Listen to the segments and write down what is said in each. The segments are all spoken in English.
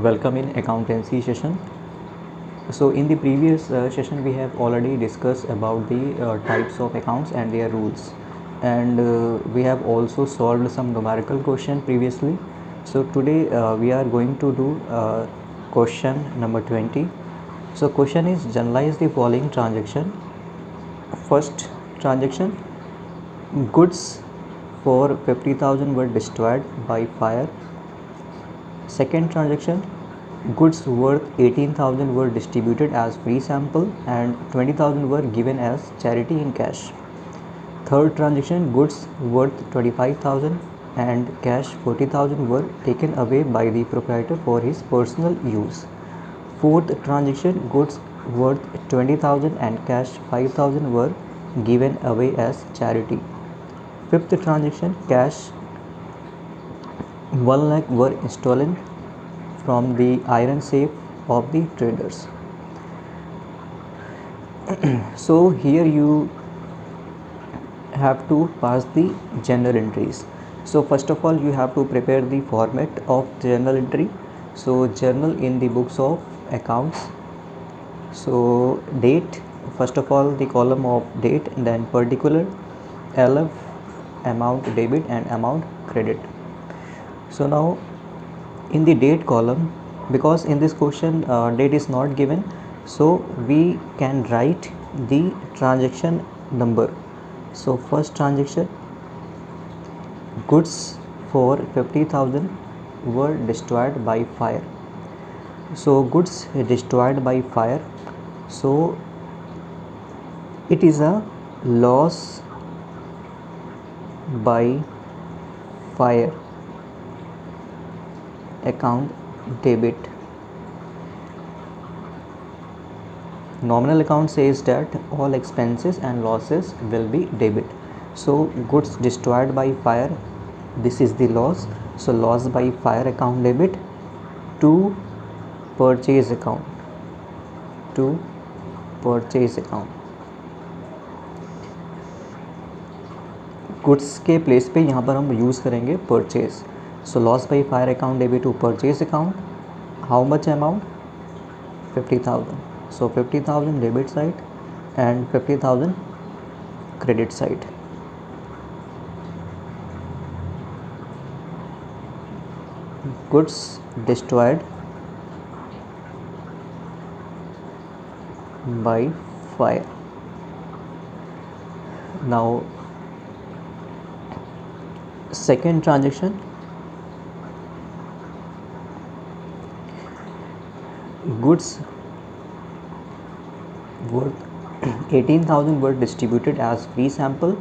Welcome in accountancy session. So in the previous session we have already discussed about the types of accounts and their rules, and we have also solved some numerical question previously. So today we are going to do question number 20. So question is, generalize the following transaction. First transaction, goods for 50,000 were destroyed by fire. Second transaction, goods worth 18,000 were distributed as free sample and 20,000 were given as charity in cash. Third transaction, goods worth 25,000 and cash 40,000 were taken away by the proprietor for his personal use. Fourth transaction, goods worth 20,000 and cash 5,000 were given away as charity. Fifth transaction, cash 1 lakh were stolen from the iron safe of the traders. So here you have to pass the journal entries. So first of all, you have to prepare the format of journal entry. So journal in the books of accounts. So date, first of all the column of date, then particular, LF, amount debit and amount credit. So now in the date column, because in this question date is not given, so we can write the transaction number. So first transaction, goods for 50,000 were destroyed by fire. So goods destroyed by fire, so it is a loss by fire account debit. Nominal account says that all expenses and losses will be debit. So goods destroyed by fire, this is the loss, so loss by fire account debit to purchase account, to purchase account. Goods के place पे यहाँ पर हम use करेंगे purchase. So loss by fire account debit to purchase account. How much amount? 50,000. So 50,000 debit side and 50,000 credit side. Goods destroyed by fire. Now second transaction, goods worth 18,000 were distributed as free sample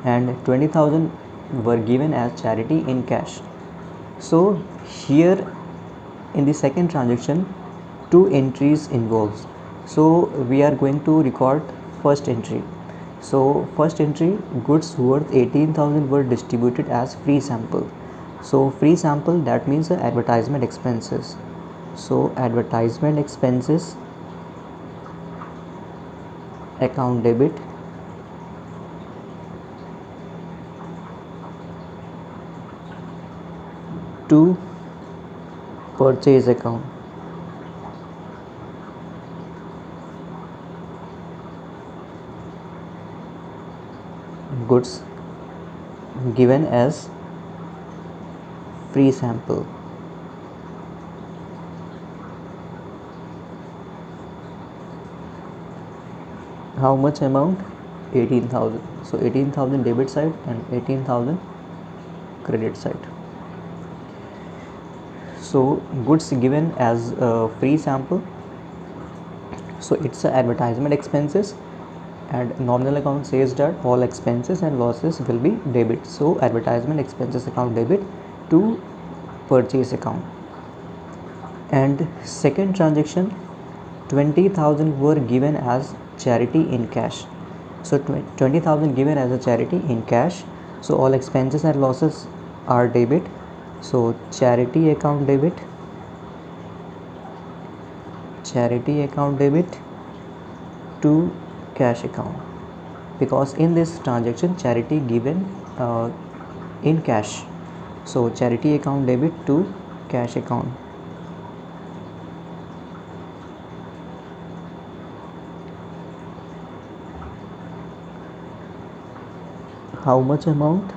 and 20,000 were given as charity in cash. So here in the second transaction, two entries involves. So we are going to record first entry. So first entry, goods worth 18,000 were distributed as free sample. So free sample, that means advertisement expenses. So advertisement expenses account debit to purchase account. Goods given as free sample. How much amount? 18,000. So 18,000 debit side and 18,000 credit side. So goods given as free sample, so it's advertisement expenses, and nominal account says that all expenses and losses will be debit. So advertisement expenses account debit to purchase account. And second transaction, 20,000 were given as charity in cash. So 20,000 given as a charity in cash, so all expenses and losses are debit. So charity account debit, charity account debit to cash account, because in this transaction charity given in cash. So charity account debit to cash account. how much amount?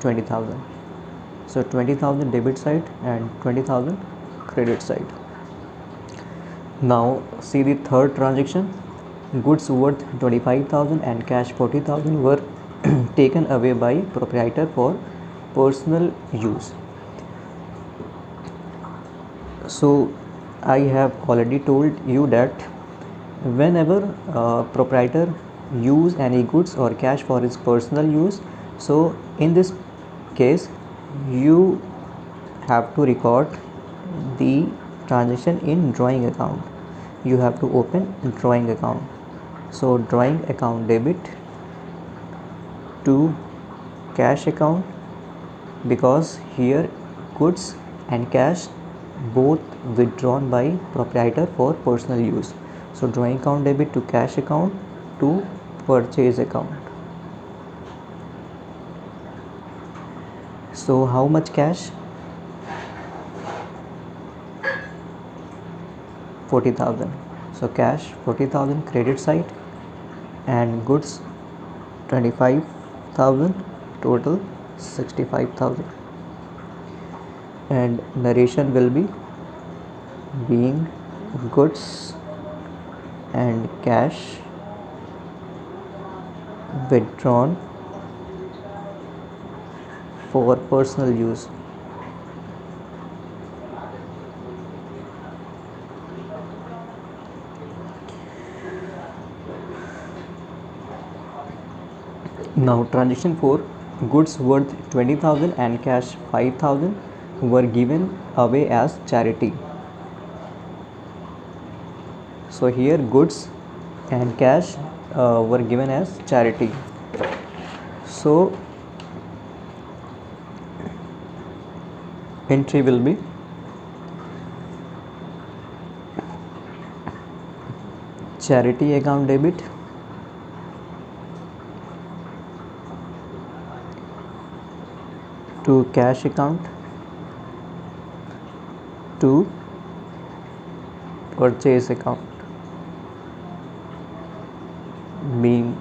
20,000. So 20,000 debit side and 20,000 credit side. Now see the third transaction. Goods worth 25,000 and cash 40,000 were taken away by proprietor for personal use. So I have already told you that whenever proprietor use any goods or cash for his personal use, so in this case you have to record the transaction in drawing account. You have to open drawing account. So drawing account debit to cash account, because here goods and cash both withdrawn by proprietor for personal use. So drawing account debit to cash account to purchase account. So how much cash? 40,000. So cash 40,000 credit side and goods 25,000, total 65,000. And narration will be being goods and cash withdrawn for personal use. Now transaction 4, goods worth 20,000 and cash 5,000 were given away as charity. So here goods and cash were given as charity. So entry will be charity account debit to cash account to purchase account, being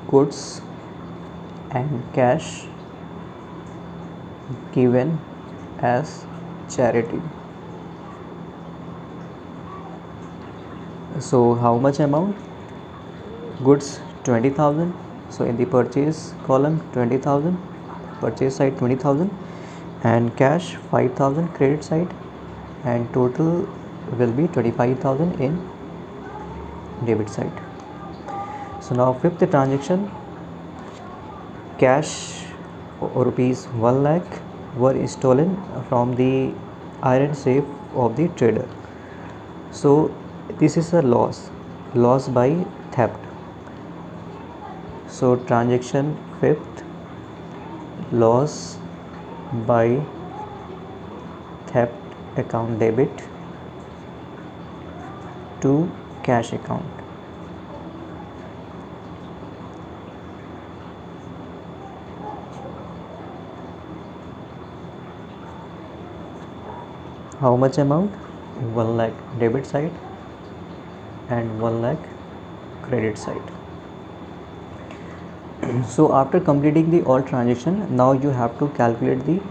goods and cash given as charity. So how much amount? Goods 20,000. So in the purchase column 20,000, purchase side 20,000, and cash 5,000 credit side, and total will be 25,000 in debit side. So now fifth transaction, cash rupees 1 lakh were stolen from the iron safe of the trader. So this is a loss by theft. So transaction fifth, loss by theft account debit to cash account. How much amount? 1 lakh debit side and 1 lakh credit side. So after completing the all transaction, now you have to calculate the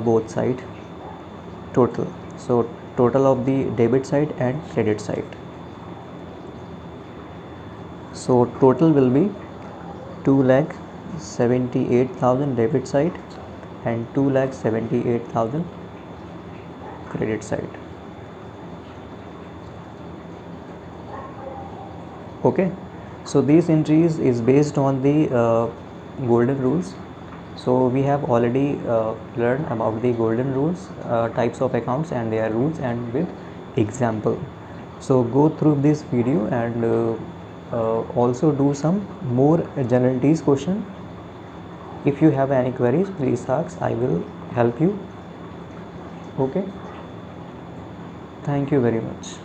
both side total. So total of the debit side and credit side. So total will be 2,78,000 debit side and 2,78,000 credit side. Okay, so these entries is based on the golden rules. So we have already learned about the golden rules, types of accounts and their rules, and with example. So go through this video and also do some more generalities question. If you have any queries, please ask, I will help you. Okay, thank you very much.